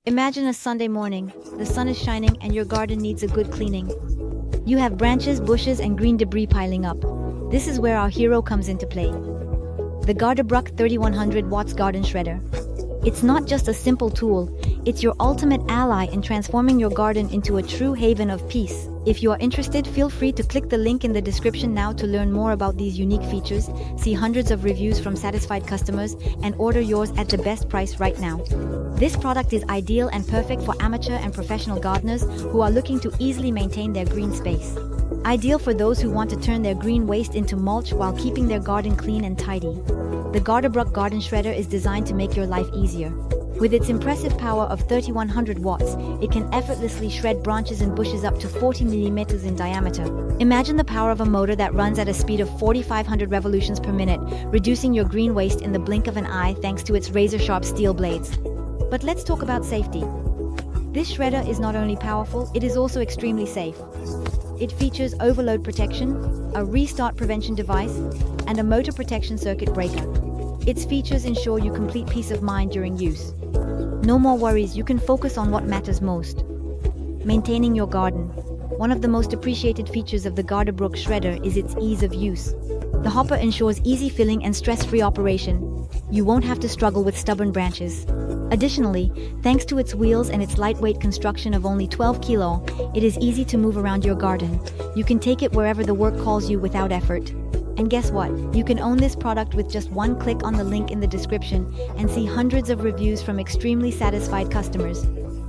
Imagine a Sunday morning. The sun is shining and your garden needs a good cleaning. You have branches, bushes, and green debris piling up. This is where our hero comes into play. The Gardebruk 3100 watts garden shredder. It's not just a simple tool, it's your ultimate ally in transforming your garden into a true haven of peace. If you are interested, feel free to click the link in the description now to learn more about these unique features, see hundreds of reviews from satisfied customers, and order yours at the best price right now. This product is ideal and perfect for amateur and professional gardeners who are looking to easily maintain their green space. Ideal for those who want to turn their green waste into mulch while keeping their garden clean and tidy. The Gardebruk garden shredder is designed to make your life easier. With its impressive power of 3100 watts, it can effortlessly shred branches and bushes up to 40 millimeters in diameter. Imagine the power of a motor that runs at a speed of 4,500 revolutions per minute, reducing your green waste in the blink of an eye thanks to its razor-sharp steel blades. But let's talk about safety. This shredder is not only powerful, it is also extremely safe. It features overload protection, a restart prevention device, and a motor protection circuit breaker. Its features ensure you complete peace of mind during use. No more worries, you can focus on what matters most. Maintaining your garden. One of the most appreciated features of the Gardebruk shredder is its ease of use. The hopper ensures easy filling and stress-free operation. You won't have to struggle with stubborn branches. Additionally, thanks to its wheels and its lightweight construction of only 12 kilo, it is easy to move around your garden. You can take it wherever the work calls you without effort. And guess what? You can own this product with just one click on the link in the description and see hundreds of reviews from extremely satisfied customers.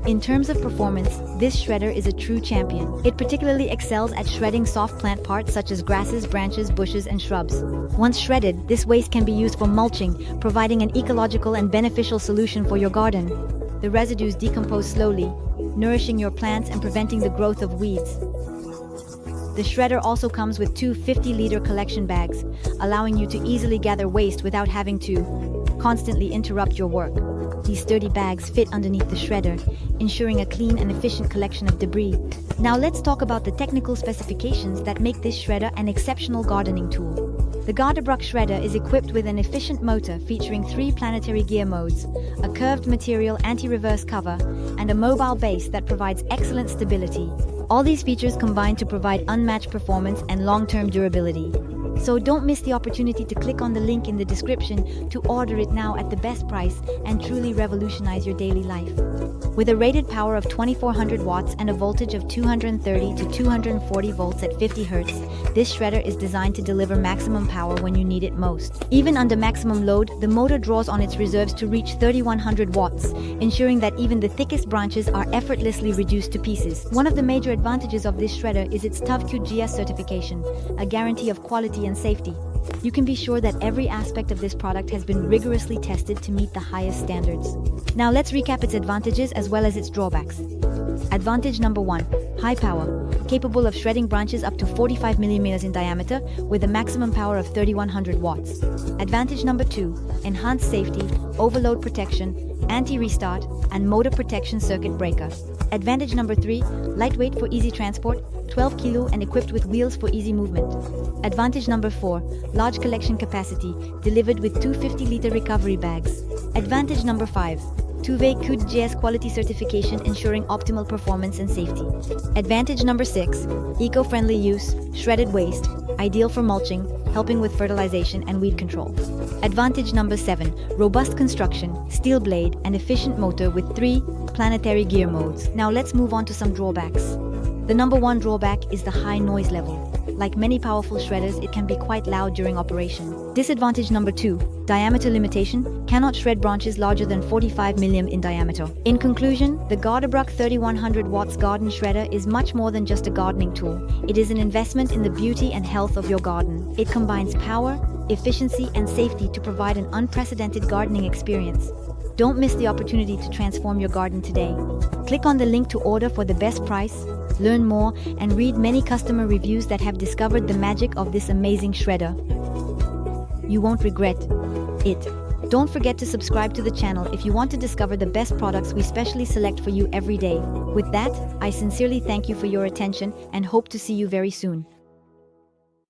In terms of performance, this shredder is a true champion. It particularly excels at shredding soft plant parts such as grasses, branches, bushes, and shrubs. Once shredded, this waste can be used for mulching, providing an ecological and beneficial solution for your garden. The residues decompose slowly, nourishing your plants and preventing the growth of weeds. The shredder also comes with two 50-liter collection bags, allowing you to easily gather waste without having to constantly interrupt your work. These sturdy bags fit underneath the shredder, ensuring a clean and efficient collection of debris. Now let's talk about the technical specifications that make this shredder an exceptional gardening tool. The Gardebruk shredder is equipped with an efficient motor featuring 3 planetary gear modes, a curved material anti-reverse cover, and a mobile base that provides excellent stability. All these features combine to provide unmatched performance and long-term durability. So don't miss the opportunity to click on the link in the description to order it now at the best price and truly revolutionize your daily life. With a rated power of 2400 watts and a voltage of 230 to 240 volts at 50 Hz, this shredder is designed to deliver maximum power when you need it most. Even under maximum load, the motor draws on its reserves to reach 3100 watts, ensuring that even the thickest branches are effortlessly reduced to pieces. One of the major advantages of this shredder is its TÜV QGS certification, a guarantee of quality and safety. You can be sure that every aspect of this product has been rigorously tested to meet the highest standards. Now let's recap its advantages as well as its drawbacks. Advantage number 1. High power. Capable of shredding branches up to 45 millimeters in diameter with a maximum power of 3100 watts. Advantage number 2. Enhanced safety, overload protection, anti-restart, and motor protection circuit breaker. Advantage number 3. Lightweight for easy transport, 12 kilo and equipped with wheels for easy movement. Advantage number 4. Large collection capacity, delivered with 2 50-liter recovery bags. Advantage number 5. TÜV QGS quality certification ensuring optimal performance and safety. Advantage number 6. Eco-friendly use, shredded waste, ideal for mulching, helping with fertilization and weed control. Advantage number 7. Robust construction, steel blade, and efficient motor with 3 planetary gear modes. Now let's move on to some drawbacks. The number 1 drawback is the high noise level. Like many powerful shredders, it can be quite loud during operation. Disadvantage number 2. Diameter limitation, cannot shred branches larger than 45 mm in diameter. In conclusion, the Gardebruk 3100 watts garden shredder is much more than just a gardening tool. It is an investment in the beauty and health of your garden. It combines power, efficiency, and safety to provide an unprecedented gardening experience. Don't miss the opportunity to transform your garden today. Click on the link to order for the best price, learn more, and read many customer reviews that have discovered the magic of this amazing shredder. You won't regret it. Don't forget to subscribe to the channel if you want to discover the best products we specially select for you every day. With that, I sincerely thank you for your attention and hope to see you very soon.